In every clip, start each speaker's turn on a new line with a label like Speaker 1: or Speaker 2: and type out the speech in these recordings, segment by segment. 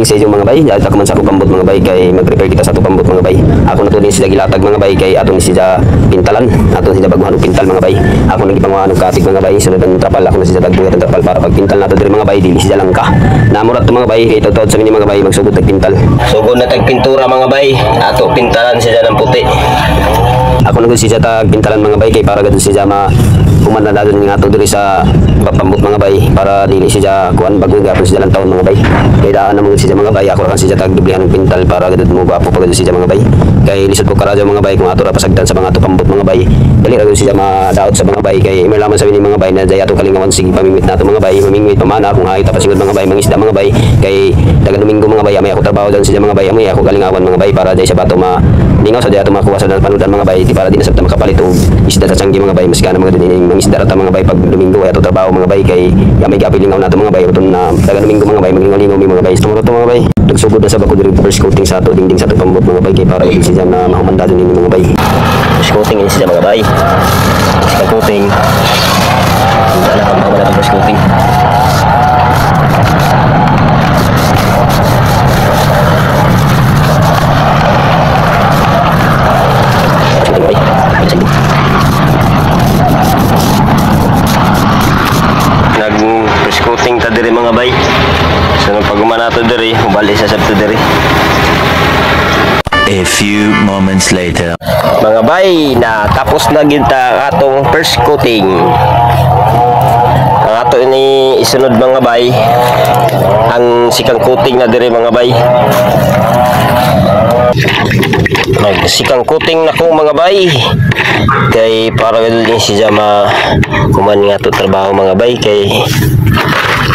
Speaker 1: morning sa inyo mga bay. Dahil ako man sa akong pambot mga bay kay mag-prepare kita sa atong pambot mga bay. Ako na to din sila gilatag mga bay kay aton ni sila pintalan. Aton sila baguhan og pintal mga bay. Ako nang gipangwan og katig mga bay sunod ang trapal. Ako na sila dagbuhat ang trapal para pag pintal nato diri mga bay dili sila lang ka. Namurat to mga bay kay tawd sa mga bay magsugod tag pintal. Sugod na tag pintura mga bay. Ato pintalan sila ng puti. Ako na gud siya tag pintalan mga bay kay para gud siya human na dadon nga to diri sa papambot mga bay para dili siya kuan bago gapon siya lang taon mga bay. Kay daan na mga siya mga bay ako ra siya tag dublihan ng pintal para gud mo gapo pagad siya mga bay. Kay lisod ko karadyo mga bay kung ato ra pasagdan sa mga ato pambot mga bay. Dili ra gud siya madaot sa mga bay kay may laman sa ni mga bay na daya ato kalingawan sige pamimit nato mga bay mamingwit pamana kung hay tapos sigud mga bay mangisda mga bay kay daga domingo mga bay may ako trabaho dan siya mga bay may ako kalingawan mga bay para dai sa bato ma lingaw sa daya ato makuha sa panudan mga bay di para di na sabta makapalit og isda sa sanggi mga bay mas kana mga din mangisda ra ta mga bay pag domingo ay ato trabaho mga bay kay may gapilingaw nato mga bay uton na daga domingo mga bay maglingaw-lingaw mi mga bay tungod to mga bay nagsugod na sa bako diri first coating sa ato dingding sa ato pambot mga bay kay para gid siya na mahumandado ni mga bay first coating ini siya mga bay second coating wala pa mga first coating nag-coating ta diri mga bay. So nang pagumana to diri, ubali sa sabto diri.
Speaker 2: A few moments later.
Speaker 1: Mga bay, na tapos na gyud ta atong first coating. Ang ato ini isunod mga bay ang sikang coating na diri mga bay. Nagsikang coating na ko mga bay kay para din siya kuman nga to trabaho mga bay kay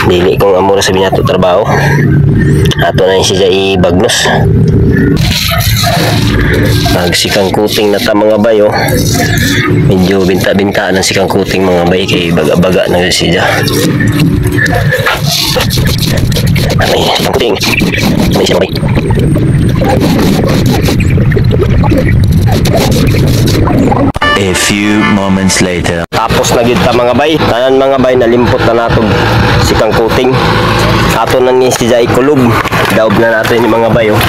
Speaker 1: dili kong amura sabi na to trabaho ato na siya ibagnos. Nagsikang coating na ta mga bay oh. Medyo binta-binta ng sikang coating mga bay kay baga-baga na siya. Ay, sikang coating. May siya bay.
Speaker 2: A few moments later.
Speaker 1: Tapos na gyud ta mga bay. Tanan mga bay nalimpot na nato sikang coating. Ato na ni siya ikulob. Daob na nato ni mga bay oh.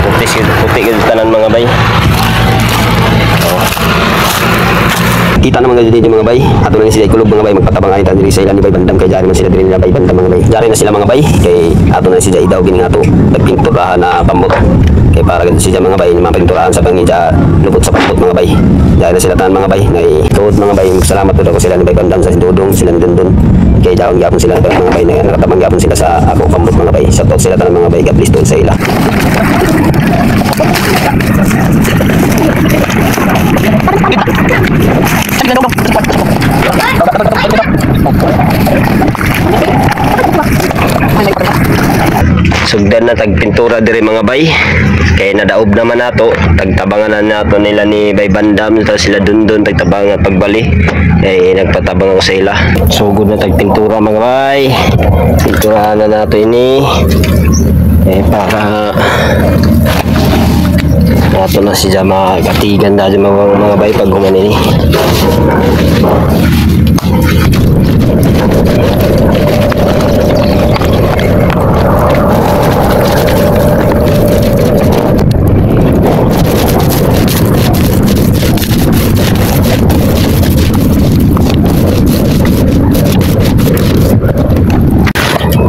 Speaker 1: Puti gyud tanan mga bay. Kita na mga dito mga bay. Ato na sila ikulob mga bay magpatabang ay diri sa ilan ni bay bandam kay jari man sila diri nila bay bandam mga bay. Jari na sila mga bay kay ato na sila idaw gini ato nagpinturahan na pambot. Kay para gid siya mga bay mapinturahan sa pangija lubot sa pambot mga bay. Jari na sila tanan mga bay. Nay tuod mga bay salamat pud ako sila ni bay bandam sa Dudong sila ni Dundon. Kay daon gyapon sila mga bay na nakatabang gyapon sila sa ako pambot mga bay. Sa tot sila tanan mga bay God bless tuod sa ila. Sugdan na tagpintura diri mga bay kay nadaob naman nato tagtabangan na nato nila ni Bay Bandam sila Dundon tagtabangan pagbali kay nagpatabang ako sa ila. Sugod na tagpintura mga bay, pinturahan na nato ini para nato na siya makatigan dahil mga bay pag guman ini.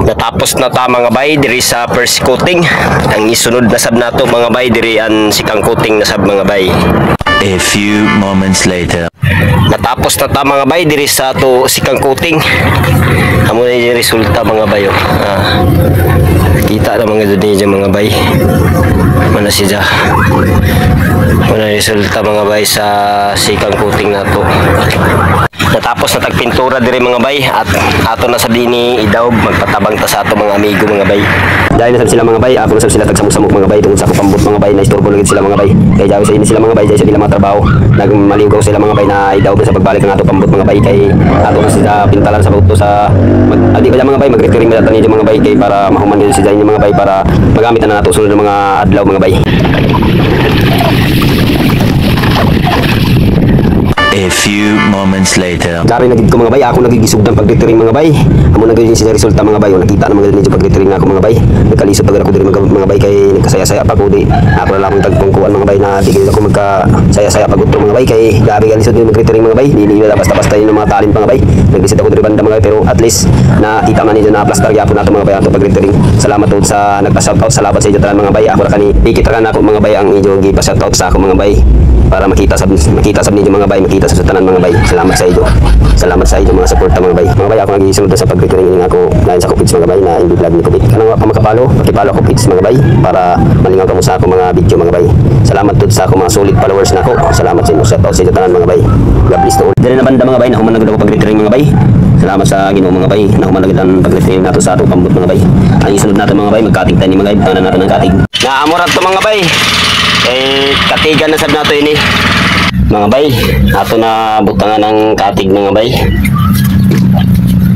Speaker 1: Natapos na ta mga bay diri sa first coating. Ang isunod na sab nato mga bay diri ang sikang coating na sab mga bay.
Speaker 2: A few moments later.
Speaker 1: Natapos na ta mga bay diri sa to sikang coating. Amo na yung resulta mga bay oh. Kita na mga dito mga bay. Mana siya. Mana resulta mga bay sa sikang coating nato. Natapos na tagpintura diri mga bay at ato na sabi ni idaw magpatabang ta sa ato mga amigo mga bay. Dahil na sila mga bay, ako na sila tagsamok-samok mga bay tungod sa pambot mga bay na istorbo lugid sila mga bay. Kay jawi sa ini sila mga bay sa sila mga trabaho. Nagmaligaw sila mga bay na idaw sa pagbalik ng ato pambot mga bay kay ato na sila pintalan sa buto sa adi ba mga bay mag-recurring data ni mga bay kay para mahuman din sila mga bay para magamit na nato sunod ng mga adlaw mga bay.
Speaker 2: A A few moments later.
Speaker 1: Dari nagid ko mga bay, ako nagigisog ng pag-retering mga bay. Amo nagid siya resulta mga bay. O, nakita naman gid medyo pag-retering na ako mga bay. Nagkalisod pag ako diri mga bay kay nagkasaya-saya pa ko di. Ako na lang akong tagpungkuan mga bay na di gid ako magkasaya-saya pag utong mga bay kay gabi kalisod yung mag-retering mga bay. Dili na basta-basta yun ng mga talent mga bay. Nagvisit ako diri banda mga bay pero at least nakita man niyo na plaster gyapon nato mga bay ato pag-retering. Salamat tud sa nagpa-shoutout. Salamat sa inyo tanan mga bay. Ako ra kani ikit ra ako mga bay ang inyo gipa-shoutout sa ako mga bay para makita sa ninyo mga bay, makita sa tanan mga bay. Salamat sa inyo. Salamat sa inyo mga suporta mga bay. Mga bay ako nagisunod sa pag-retering ini ako lain sa Kupids mga bay na hindi vlog ni Kupid. Kanang wa pa makapalo, pakipalo ako Kupids mga bay para malingaw kamo sa ako mga video mga bay. Salamat tud sa ako mga solid followers nako. Salamat sa inyo. Shoutout sa inyo tanan mga bay. God bless to all. Dili na banda mga bay na human nagud ako pag-retering mga bay. Salamat sa Ginoo mga bay na human nagud ang pag-retering nato sa atong pambot mga bay. Ang isunod nato mga bay magkatig tayo ni mga bay, tanan nato ng katig. Naamorat to mga bay. Katigan na sad nato ini. Mga bay, ato na butangan ng katig mga bay.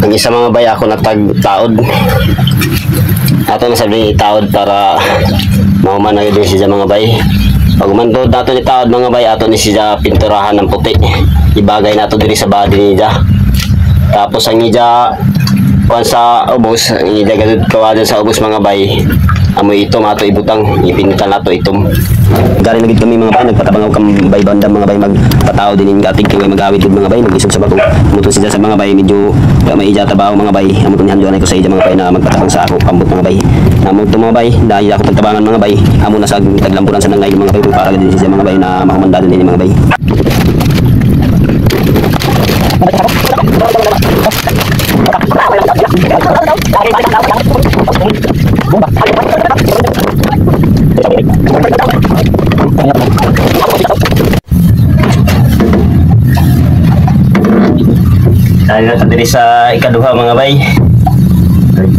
Speaker 1: Ang isa mga bay ako nagtagtaod. Ato na sabi taod para mahuman na din siya mga bay. Pag umantod nato ni taod mga bay, ato ni siya pinturahan ng puti. Ibagay nato diri sa body niya. Tapos ang niya sa ubos, niya gadud kawadan sa ubos mga bay. Amoy itom ato ibutang, ipintal nato itom. Gari nagid kami mga bay, nagpatabangaw kami bay banda mga bay magpatao din ning katig kay magawid gud mga bay, nagisog sa bato. Muto siya sa mga bay medyo may ija tabaw mga bay. Amo to nihan ko sa ija mga bay na magpatabang sa ako pambot mga bay. Amo to mga bay, dahil ako pagtabangan mga bay. Amo na sa taglampuran sa nangay mga bay para din siya mga bay na makumanda din mga bay. Dahil na diri sa ikaduha mga bay,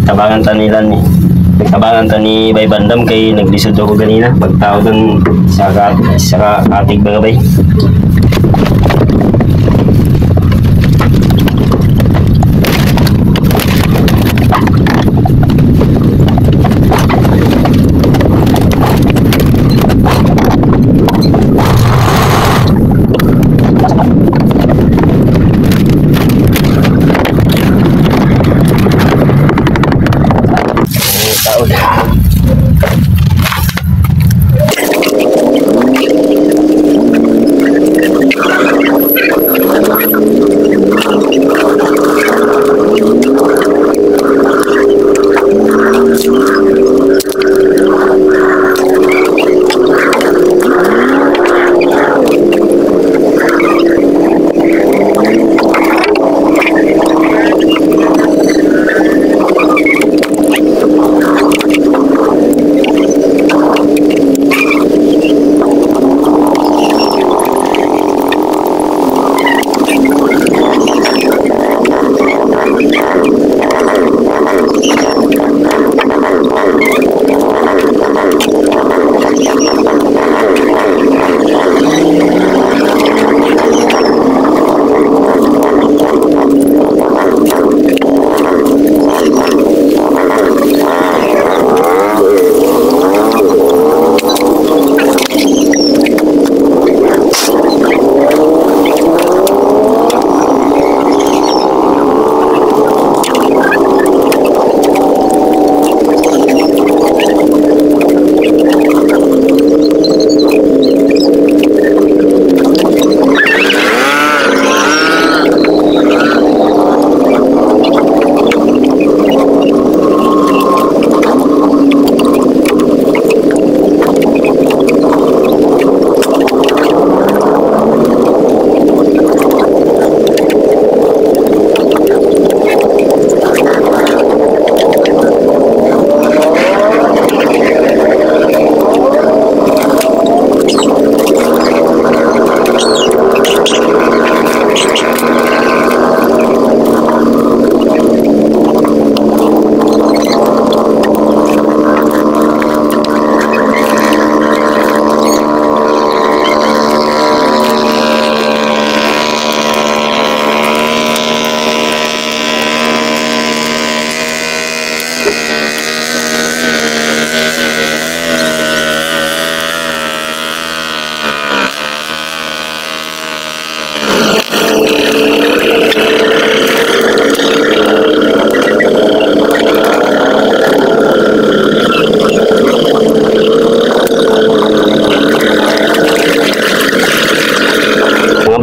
Speaker 1: tabangan ta nila ni tabangan ta ni Bay Bandam kay naglisod ako ganina pagtawag sa katig mga bay.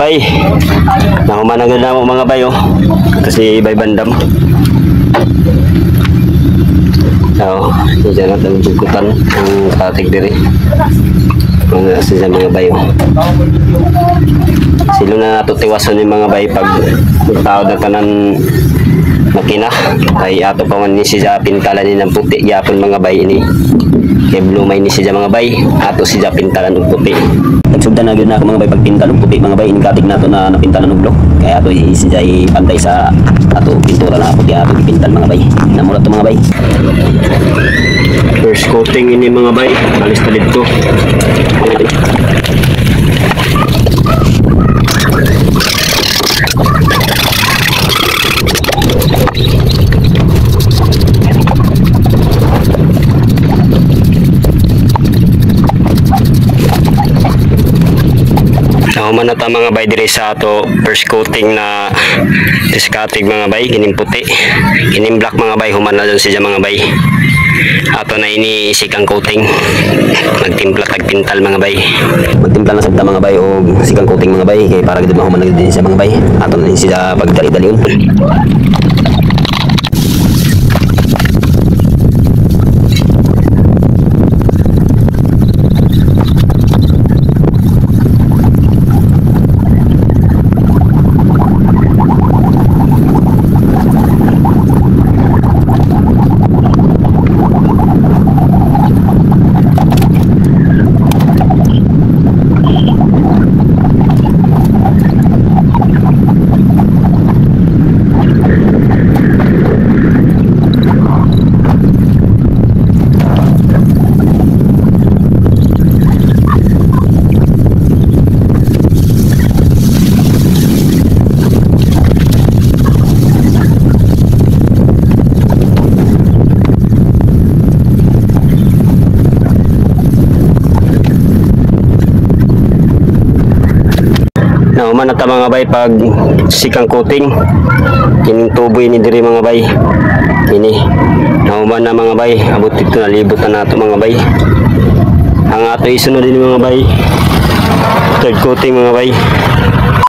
Speaker 1: bay. Nahuman agad na mo mga bay oh. Kasi bay bandam. Oo, diyan natin bukutan ang katig diri. Mga sa mga bay oh. Silo na natutiwason yung mga bay pag tao na tanan makina kay ato pa man ni siya pintalan ni ng puti yapon mga bay ini kay blumay ni siya mga bay ato siya pintalan og puti nagsugdan na gyud na ako mga bay pagpintal og puti mga bay ini katig nato na napintalan og blue kay ato siya ipantay sa ato pintura na puti ato ipintal mga bay namulat to mga bay first coating ini mga bay alis na dito. Nahuman na ta mga bay diri sa ato first coating na diskatig mga bay kining puti kining black mga bay human na dyan siya mga bay ato na ini sikang coating magtimpla tag pintal mga bay magtimpla na sabta mga bay o sikang coating mga bay kay para gid mahuman na gid din siya mga bay ato na siya pagdali-dalion. Nauman na ta mga bay pag sikang coating kining tubo ini diri mga bay ini nauman na mga bay abot dito na libot na nato mga bay ang ato isunod din mga bay third coating mga bay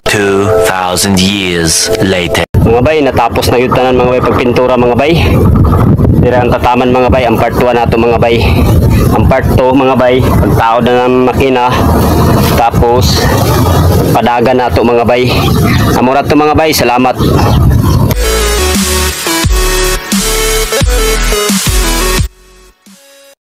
Speaker 2: 2,000 years later.
Speaker 1: mga bay natapos na yun tanan mga bay pagpintura mga bay diri ang tataman mga bay ang part 1 nato mga bay ang part 2 mga bay pagtaod na ng makina tapos padagan nato mga bay amurat to mga bay salamat.